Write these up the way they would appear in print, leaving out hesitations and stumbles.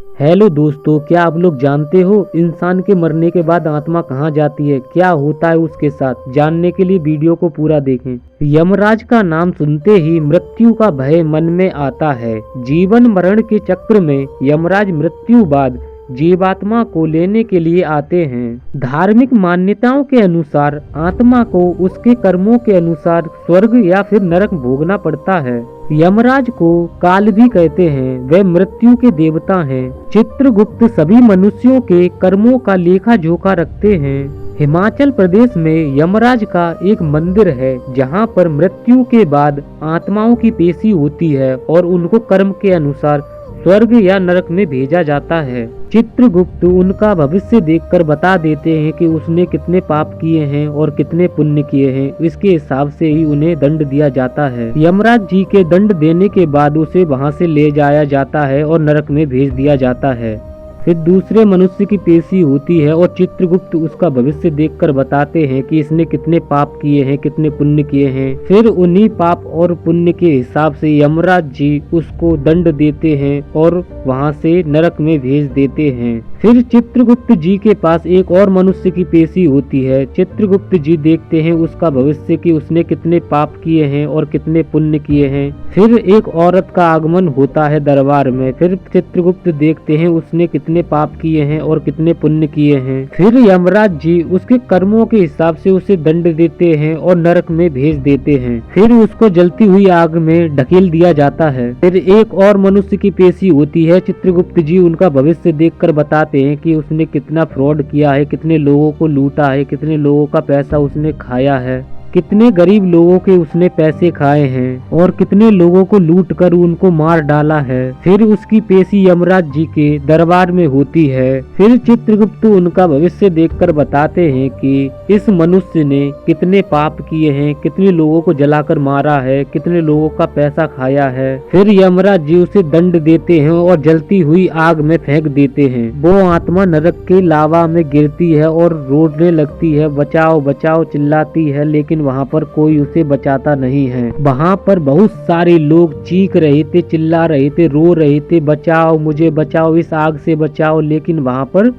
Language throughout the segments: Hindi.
हेलो दोस्तों, क्या आप लोग जानते हो इंसान के मरने के बाद आत्मा कहाँ जाती है, क्या होता है उसके साथ? जानने के लिए वीडियो को पूरा देखें। यमराज का नाम सुनते ही मृत्यु का भय मन में आता है। जीवन मरण के चक्र में यमराज मृत्यु बाद जीवात्मा को लेने के लिए आते हैं। धार्मिक मान्यताओं के अनुसार आत्मा को उसके कर्मों के अनुसार स्वर्ग या फिर नरक भोगना पड़ता है। यमराज को काल भी कहते हैं, वे मृत्यु के देवता हैं। चित्रगुप्त सभी मनुष्यों के कर्मों का लेखा जोखा रखते हैं। हिमाचल प्रदेश में यमराज का एक मंदिर है जहां पर मृत्यु के बाद आत्माओं की पेशी होती है और उनको कर्म के अनुसार स्वर्ग या नरक में भेजा जाता है। चित्रगुप्त उनका भविष्य देखकर बता देते हैं कि उसने कितने पाप किए हैं और कितने पुण्य किए हैं। इसके हिसाब से ही उन्हें दंड दिया जाता है। यमराज जी के दंड देने के बाद उसे वहां से ले जाया जाता है और नरक में भेज दिया जाता है। फिर दूसरे मनुष्य की पेशी होती है और चित्रगुप्त उसका भविष्य देखकर बताते हैं कि इसने कितने पाप किए हैं, कितने पुण्य किए हैं। फिर उन्हीं पाप और पुण्य के हिसाब से यमराज जी उसको दंड देते हैं और वहां से नरक में भेज देते हैं। फिर चित्रगुप्त जी के पास एक और मनुष्य की पेशी होती है। चित्रगुप्त जी देखते हैं उसका भविष्य कि उसने कितने पाप किए हैं और कितने पुण्य किए हैं। फिर एक औरत का आगमन होता है दरबार में। फिर चित्रगुप्त देखते हैं उसने कितने पाप किए हैं और कितने पुण्य किए हैं। फिर यमराज जी उसके कर्मों के हिसाब से उसे दंड देते हैं और नरक में भेज देते हैं। फिर उसको जलती हुई आग में ढकेल दिया जाता है। फिर एक और मनुष्य की पेशी होती है। चित्रगुप्त जी उनका भविष्य देखकर बताते हैं कि उसने कितना फ्रॉड किया है, कितने लोगों को लूटा है, कितने लोगों का पैसा उसने खाया है, कितने गरीब लोगों के उसने पैसे खाए हैं और कितने लोगों को लूट कर उनको मार डाला है। फिर उसकी पेशी यमराज जी के दरबार में होती है। फिर चित्रगुप्त उनका भविष्य देखकर बताते हैं कि इस मनुष्य ने कितने पाप किए हैं, कितने लोगों को जलाकर मारा है, कितने लोगों का पैसा खाया है। फिर यमराज जी उसे दंड देते हैं और जलती हुई आग में फेंक देते हैं। वो आत्मा नरक के लावा में गिरती है और रोने लगती है, बचाओ बचाओ चिल्लाती है, लेकिन वहाँ पर कोई उसे बचाता नहीं है। वहाँ पर बहुत सारे लोग चीख रहे थे, चिल्ला रहे थे, रो रहे थे, बचाओ मुझे बचाओ, इस आग से बचाओ, लेकिन वहाँ पर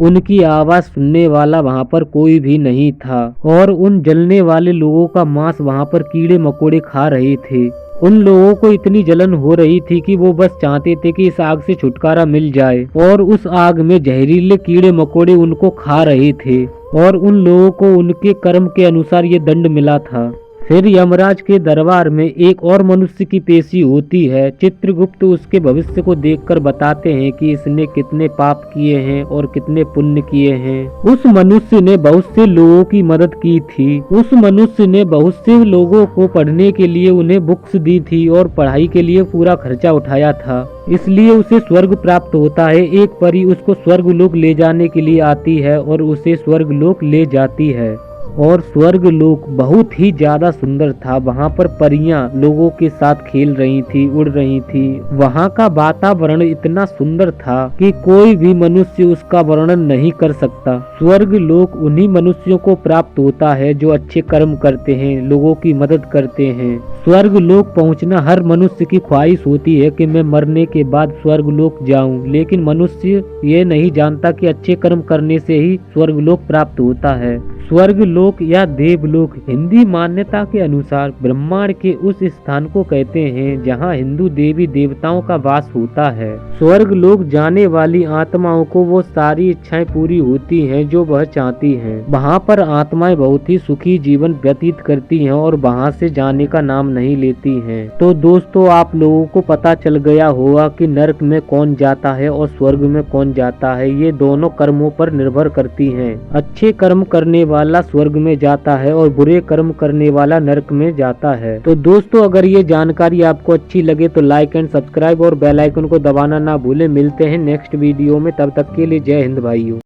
उनकी आवाज सुनने वाला वहाँ पर कोई भी नहीं था। और उन जलने वाले लोगों का मांस वहाँ पर कीड़े मकोड़े खा रहे थे। उन लोगों को इतनी जलन हो रही थी कि वो बस चाहते थे कि इस आग से छुटकारा मिल जाए, और उस आग में जहरीले कीड़े मकोड़े उनको खा रहे थे और उन लोगों को उनके कर्म के अनुसार ये दंड मिला था। फिर यमराज के दरबार में एक और मनुष्य की पेशी होती है। चित्रगुप्त उसके भविष्य को देखकर बताते हैं कि इसने कितने पाप किए हैं और कितने पुण्य किए हैं। उस मनुष्य ने बहुत से लोगों की मदद की थी। उस मनुष्य ने बहुत से लोगों को पढ़ने के लिए उन्हें बुक्स दी थी और पढ़ाई के लिए पूरा खर्चा उठाया था। इसलिए उसे स्वर्ग प्राप्त होता है। एक परी उसको स्वर्ग लोक ले जाने के लिए आती है और उसे स्वर्ग लोक ले जाती है। और स्वर्ग लोक बहुत ही ज्यादा सुंदर था। वहाँ पर परियां लोगों के साथ खेल रही थी, उड़ रही थी। वहाँ का वातावरण इतना सुंदर था कि कोई भी मनुष्य उसका वर्णन नहीं कर सकता। स्वर्ग लोक उन्हीं मनुष्यों को प्राप्त होता है जो अच्छे कर्म करते हैं, लोगों की मदद करते हैं। स्वर्ग लोक पहुँचना हर मनुष्य की ख्वाहिश होती है कि मैं मरने के बाद स्वर्ग लोक जाऊं, लेकिन मनुष्य ये नहीं जानता कि अच्छे कर्म करने से ही स्वर्ग लोक प्राप्त होता है। स्वर्ग लोक या देवलोक हिंदी मान्यता के अनुसार ब्रह्मांड के उस स्थान को कहते हैं जहां हिंदू देवी देवताओं का वास होता है। स्वर्ग लोक जाने वाली आत्माओं को वो सारी इच्छाएं पूरी होती हैं जो वह चाहती हैं। वहां पर आत्माएं बहुत ही सुखी जीवन व्यतीत करती हैं और वहां से जाने का नाम नहीं लेती हैं। तो दोस्तों, आप लोगों को पता चल गया होगा कि नरक में कौन जाता है और स्वर्ग में कौन जाता है। ये दोनों कर्मों पर निर्भर करती हैं। अच्छे कर्म करने वाला स्वर्ग में जाता है और बुरे कर्म करने वाला नरक में जाता है। तो दोस्तों, अगर ये जानकारी आपको अच्छी लगे तो लाइक एंड सब्सक्राइब और बेल आइकन को दबाना ना भूले। मिलते हैं नेक्स्ट वीडियो में, तब तक के लिए जय हिंद भाइयों।